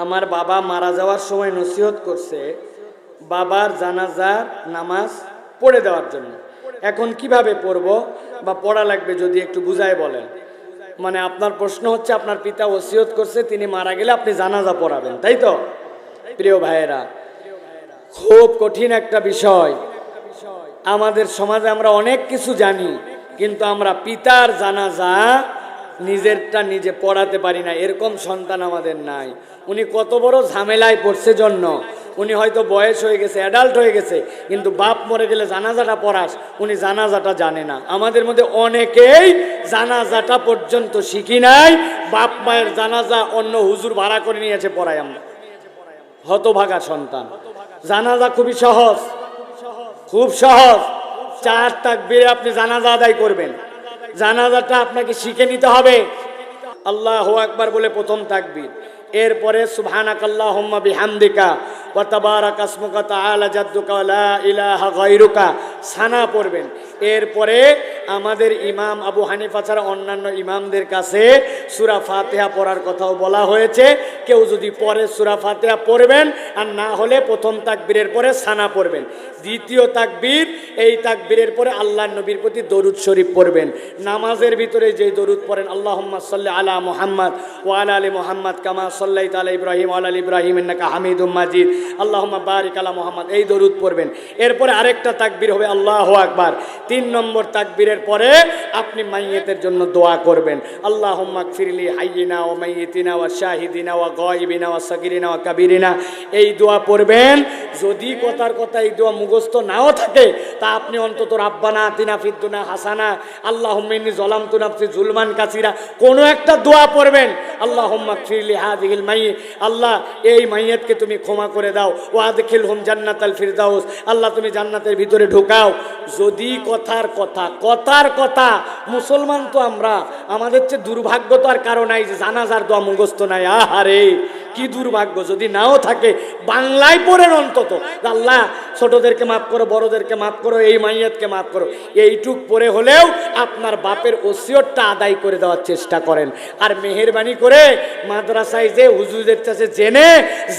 আমার বাবা মারা যাওয়ার সময় নসিহত করছে বাবার জানাজার নামাজ পড়ে দেওয়ার জন্য। এখন কিভাবে পড়ব বা পড়া লাগবে যদি একটু বুঝায় বলেন। মানে আপনার প্রশ্ন হচ্ছে আপনার পিতা ওসিয়ত করছে তিনি মারা গেলে আপনি জানাজা পড়াবেন, তাই তো? প্রিয় ভাইয়েরা, খুব কঠিন একটা বিষয়। আমাদের সমাজে আমরা অনেক কিছু জানি, কিন্তু আমরা পিতার জানাজা নিজেরটা নিজে পড়াতে পারি না। এরকম সন্তান আমাদের নাই। উনি কত বড় ঝামেলায় পড়ছে জন্য, উনি হয়তো বয়স হয়ে গেছে, অ্যাডাল্ট হয়ে গেছে, কিন্তু বাপ মরে গেলে জানাজাটা পড়াস, উনি জানাজাটা জানে না। আমাদের মধ্যে অনেকেই জানাজাটা পর্যন্ত শিখি নাই। বাপ মায়ের জানাজা অন্য হুজুর ভাড়া করে নিয়েছে পড়াই আমরা। হতভাগা সন্তান। জানাজা খুবই সহজ, খুব সহজ। 4 তাকবীরে আপনি জানাজা আদায় করবেন। জানাজাটা আপনাকে শিখে নিতে হবে। আল্লাহু আকবার বলে প্রথম তাকবীর, এরপরে সুবহানাকাল্লাহুম্মা বিহামদিকা ওয়া তাবারাকা ইসমুকা তাআলা জাদ্দুকা ওয়া লা ইলাহা গায়রুকা সানা পড়বেন। এরপরে আমাদের ইমাম আবু হানিফা ছাড়া অন্যান্য ইমামদের কাছে সূরা ফাতিহা পড়ার কথাও বলা হয়েছে। কেউ যদি পড়ে সূরা ফাতিহা পড়বেন, আর না হলে প্রথম তাকবীরের পরে সানা পড়বেন। দ্বিতীয় তাকবীর, এই তাকবীরের পরে আল্লাহর নবীর প্রতি দরুদ শরীফ পড়বেন। নামাজের ভিতরে যে দরুদ পড়েন, আল্লাহুম্মা সাল্লি আলা মুহাম্মদ ওয়া আলা আলি মুহাম্মদ কামা সাল্লাইতা আলা ইব্রাহিম ওয়া আলা আলি ইব্রাহিম ইন্নাকা হামিদুম মাজিদ, আল্লাহুম্মা বারিক আলা মুহাম্মদ, এই দরুদ পড়বেন। এরপরে আরেকটা তাকবীর হবে আল্লাহু আকবার। 3 নম্বর তাকবীরের পরে আপনি মাইয়িতের জন্য দোয়া করবেন। আল্লাহুম্মা গফিরলি হাইয়িনা ওয়া মাইয়িতিনা ওয়া শাহিদিনা ওয়া গায়িবিনা ওয়া সাগিরিনা ওয়া কাবীরিনা, এই দোয়া পড়বেন। যদি কথার কথা এই দোয়া মুখস্থ নাও থাকে, তা আপনি অন্তত রাব্বানা আতিনা ফিদ দুনিয়া হাসানা, আল্লাহুম্মা ইন্নী যালামতু নাফসি যুলমান কাসীরা, কোনো একটা দোয়া পড়বেন। আল্লাহুম্মা গফিরলি হাযিহিল মাইয়িত, আল্লাহ এই মাইয়িতকে তুমি ক্ষমা করে দাও। ওয়া আদখিলহুম জান্নাতাল ফিরদাউস, আল্লাহ তুমি জান্নাতের ভিতরে ঢোকাও। যদি কথার কথা মুসলমান তো আমরা, আমাদের চেয়ে দুর্ভাগ্য তো আর কারো নাই যে জানাজার দোয়া মুখস্থ নাই। আহারে কি দুর্ভাগ্য! যদি নাও থাকে বাংলায় পড়েন অন্তত, আল্লাহ ছোটদেরকে মাফ করো, বড়দেরকে মাফ করো, এই মাইয়াতকে মাফ করো। এইটুক পরে হলেও আপনার বাপের ওসিয়তটা আদায় করে দেওয়ার চেষ্টা করেন। আর মেহেরবানি করে মাদ্রাসায় যে হুজুরদের কাছে জেনে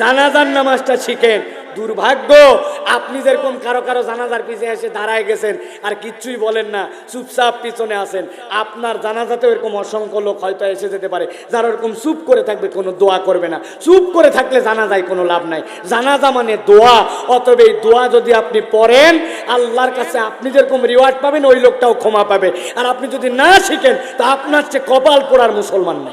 জানাজার নামাজটা শিখেন। দুর্ভাগ্য, আপনি যেরকম কারো কারো জানাজার পিছিয়ে এসে দাঁড়ায় গেছেন আর কিচ্ছুই বলেন না, চুপচাপ পিছনে আছেন। আপনার জানাজাতেও এরকম অসংখ্য লোক হয়তো এসে যেতে পারে যারা এরকম চুপ করে থাকবে, কোনো দোয়া করবে না। চুপ করে থাকলে জানাজায় কোনো লাভ নাই। জানাজা মানে দোয়া, অতএব এই দোয়া যদি আপনি পড়েন, আল্লাহর কাছে আপনি যেরকম রিওয়ার্ড পাবেন, ওই লোকটাও ক্ষমা পাবে। আর আপনি যদি না শিখেন, তা আপনার চেয়ে কপাল পোড়ার মুসলমান নাই।